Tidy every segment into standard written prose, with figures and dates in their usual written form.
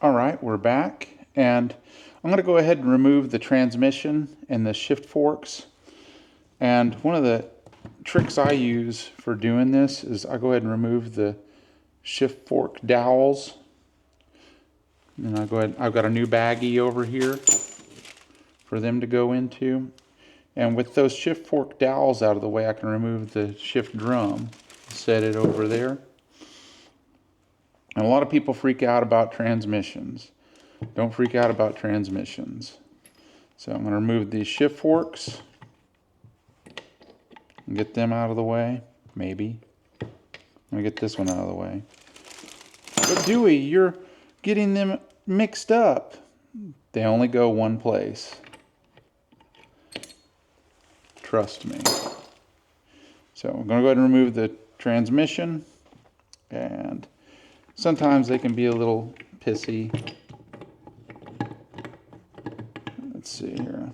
All right, we're back, and I'm going to go ahead and remove the transmission and the shift forks. And one of the tricks I use for doing this is I go ahead and remove the shift fork dowels. And I've got a new baggie over here for them to go into. And with those shift fork dowels out of the way, I can remove the shift drum, set it over there. And a lot of people freak out about transmissions. Don't freak out about transmissions. So I'm going to remove these shift forks and get them out of the way. Maybe. I'm going to get this one out of the way. But Dewey, you're getting them mixed up. They only go one place. Trust me. So I'm going to go ahead and remove the transmission. And sometimes they can be a little pissy. Let's see here.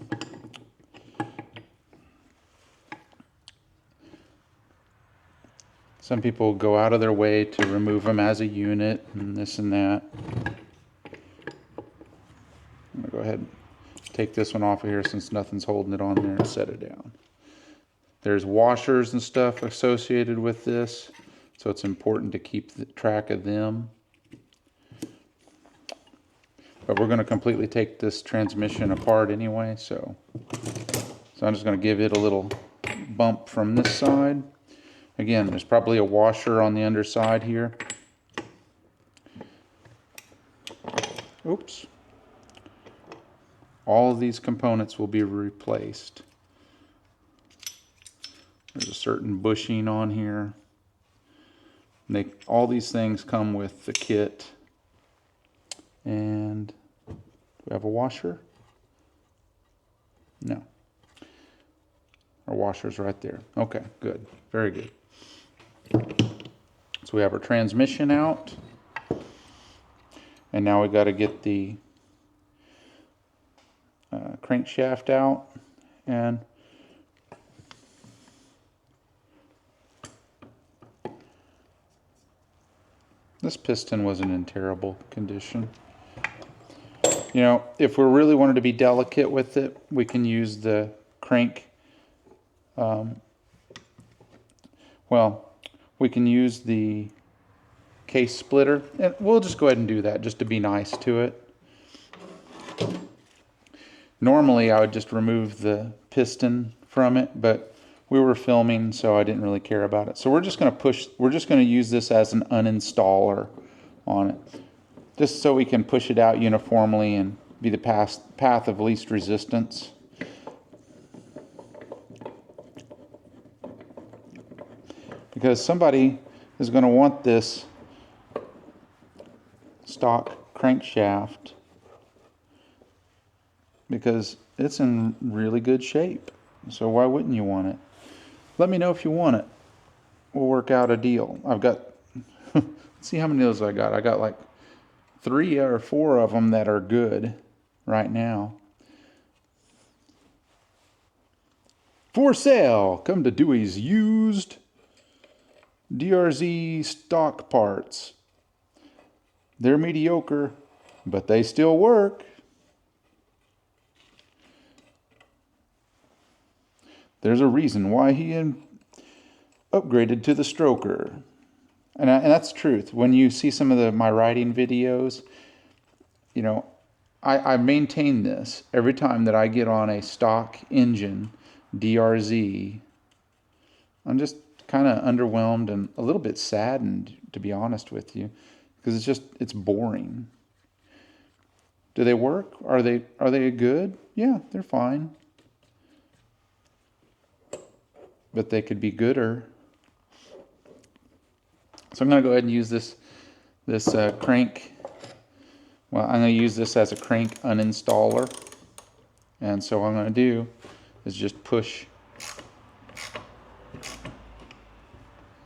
Some people go out of their way to remove them as a unit and this and that. I'm going to go ahead and take this one off of here since nothing's holding it on there and set it down. There's washers and stuff associated with this, so it's important to keep track of them. But we're going to completely take this transmission apart anyway, so I'm just going to give it a little bump from this side. Again, there's probably a washer on the underside here. Oops. All of these components will be replaced. There's a certain bushing on here. All these things come with the kit. And do we have a washer? No. Our washer's right there. Okay, good. Very good. So we have our transmission out. And now we got to get the crankshaft out. And this piston wasn't in terrible condition. You know, if we really wanted to be delicate with it, we can use the crank. We can use the case splitter, and we'll just go ahead and do that just to be nice to it. Normally I would just remove the piston from it, but we were filming, so I didn't really care about it. So we're just going to use this as an uninstaller on it, just so we can push it out uniformly and be the path of least resistance. Because somebody is going to want this stock crankshaft because it's in really good shape. So why wouldn't you want it? Let me know if you want it. We'll work out a deal. I've got, let's see how many of those I got. I got like 3 or 4 of them that are good right now. For sale! Come to Dewey's used DRZ stock parts. They're mediocre, but they still work. There's a reason why he upgraded to the stroker. And that's the truth. When you see some of my riding videos, you know, I maintain this every time that I get on a stock engine DRZ. I'm just kind of underwhelmed and a little bit saddened, to be honest with you, because it's boring. Do they work? Are they good? Yeah, they're fine. But they could be gooder. So I'm going to go ahead and use this crank. Well, I'm going to use this as a crank uninstaller. And so what I'm going to do is just push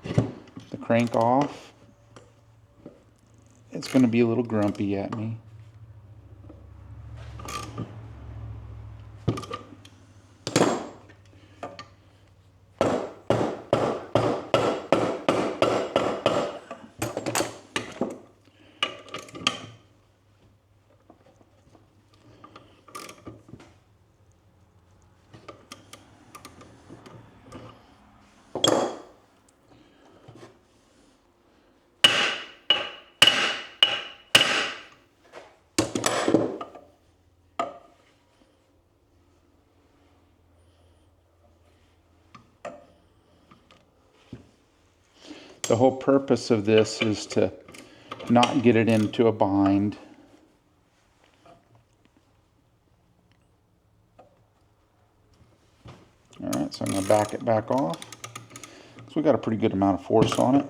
the crank off. It's going to be a little grumpy at me. The whole purpose of this is to not get it into a bind. All right, so I'm going to back it back off. So we got a pretty good amount of force on it.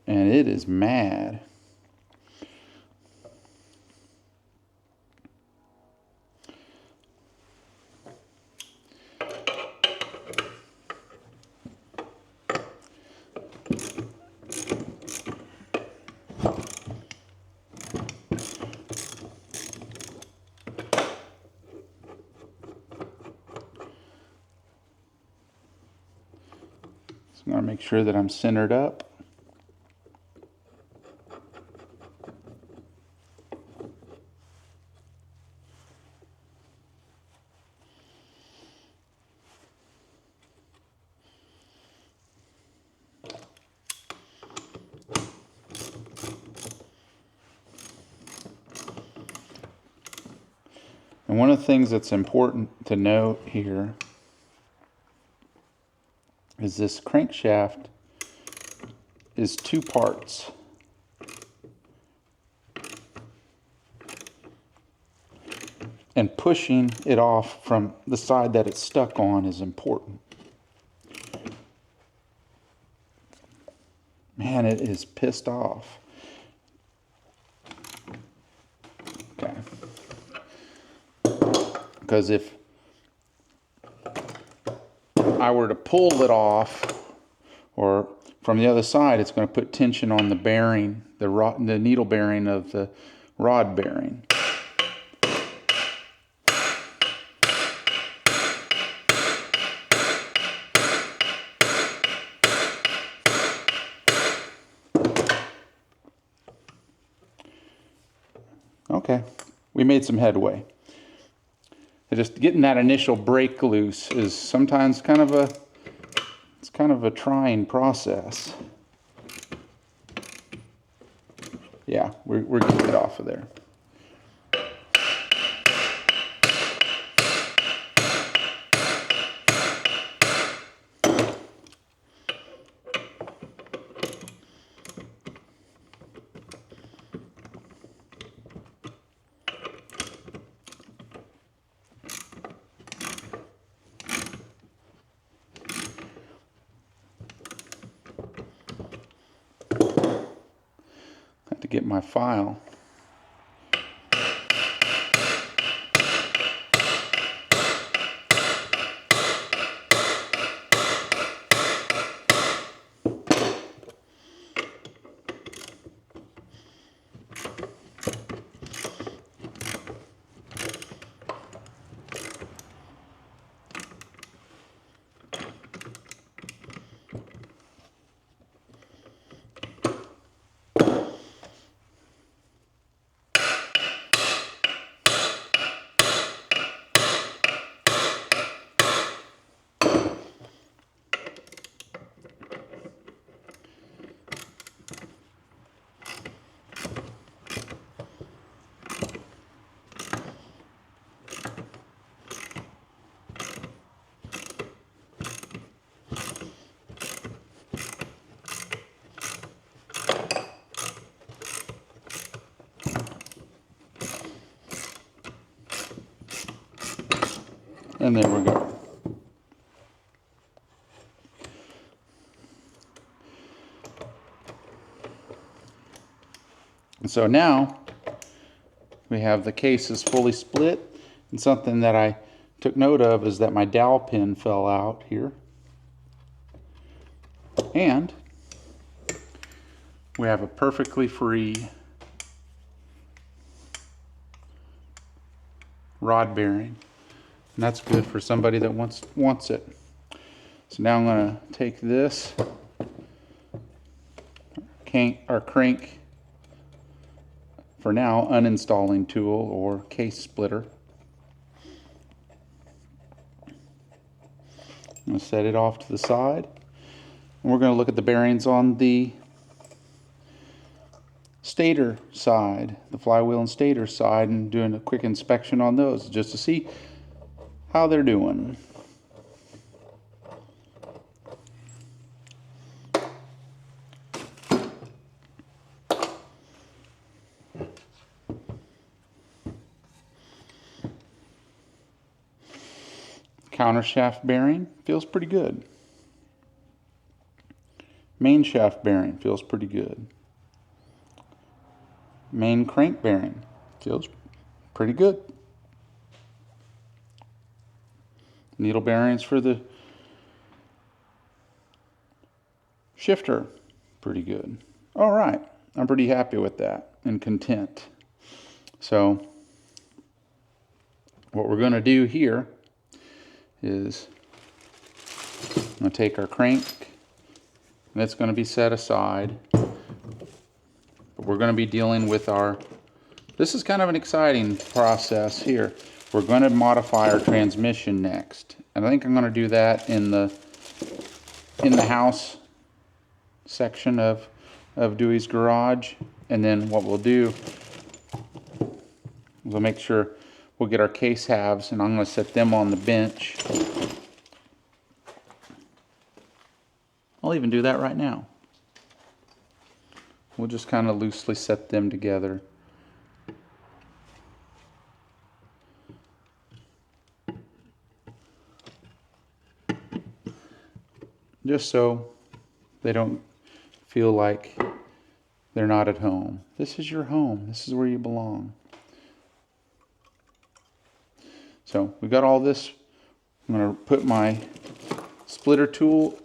And it is mad. So I'm going to make sure that I'm centered up. And one of the things that's important to note here is this crankshaft is 2 parts. And pushing it off from the side that it's stuck on is important. Man, it is pissed off. Okay. Because if I were to pull it off, or from the other side, it's going to put tension on the bearing, the needle bearing of the rod bearing. Okay, we made some headway. Just getting that initial break loose is sometimes kind of a trying process. Yeah, we're getting it off of there. To get my file. And there we go. And so now we have the cases fully split, and something that I took note of is that my dowel pin fell out here. And we have a perfectly free rod bearing. And that's good for somebody that wants it. So now I'm going to take this crank, for now, uninstalling tool or case splitter. I'm going to set it off to the side. And we're going to look at the bearings on the stator side, the flywheel and stator side, and doing a quick inspection on those just to see how they're doing. Counter shaft bearing feels pretty good. Main shaft bearing feels pretty good. Main crank bearing feels pretty good. Needle bearings for the shifter, pretty good. All right, I'm pretty happy with that and content. So what we're going to do here is I'm going to take our crank, and it's going to be set aside. But we're going to be dealing with this is kind of an exciting process here. We're going to modify our transmission next. And I think I'm going to do that in the house section of Dewey's garage. And then what we'll do, we'll make sure we'll get our case halves, and I'm going to set them on the bench. I'll even do that right now. We'll just kind of loosely set them together. Just so they don't feel like they're not at home. This is your home. This is where you belong. So we got all this. I'm going to put my splitter tool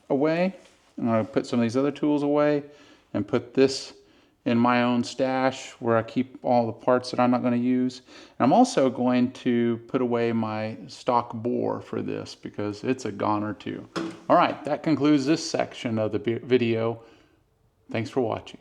away. I'm going to put some of these other tools away and put this in my own stash where I keep all the parts that I'm not going to use. And I'm also going to put away my stock bore for this because it's a goner too. All right, that concludes this section of the video. Thanks for watching.